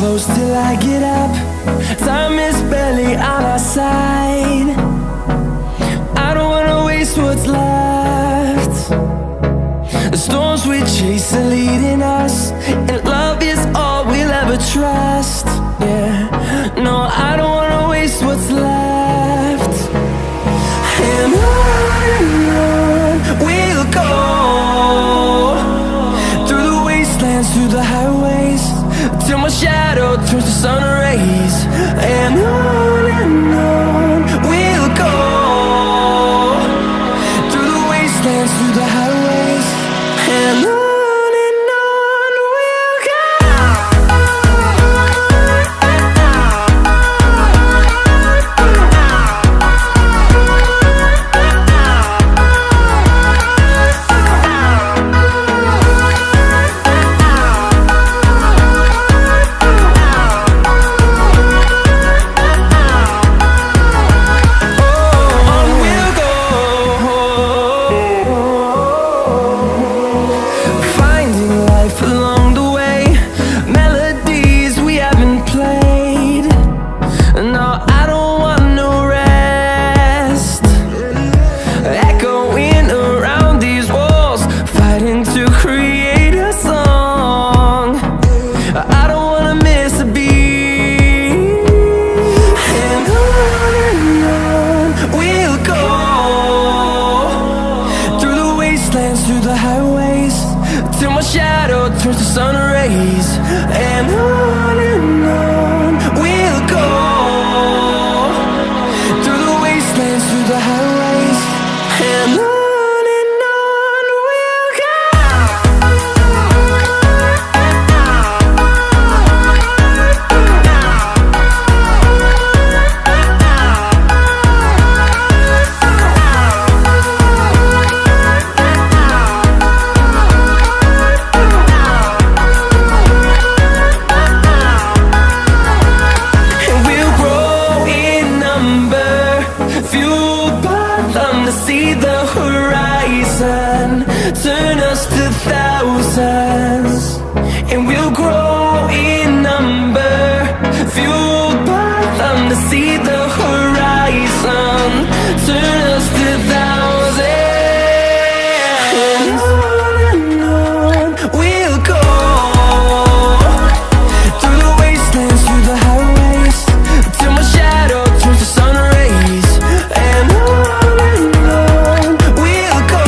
close till I get up. Time is barely on our side. I don't wanna waste what's left. The storms we chase are leading us, and love is all we'll ever trust. Yeah, no, I don't wanna waste what's left. And on we'll go, through the wastelands, through the highways, till my shadow turns to sun rays. And on we'll go, through the wastelands, through the highways, and on we'll go. Through the highways, till my shadow turns to sun rays. And on we'll go, through the wastelands, through the highways, and on we'll go. See the horizon, turn us to thousands, and we'll grow in number, fueled by them. To see the horizon, turn us to thousands, and on we'll go, through the wastelands, through the highways, till my shadow turns to sun rays. And on we'll go,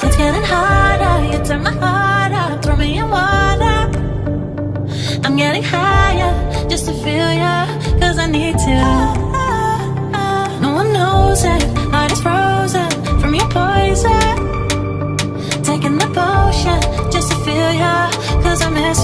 It's getting harder, you turn my heart up, throw me in water. I'm getting higher, just to feel ya, cause I need to. No one knows it, heart is frozen from your poison. Taking the potion, just to feel ya, cause I miss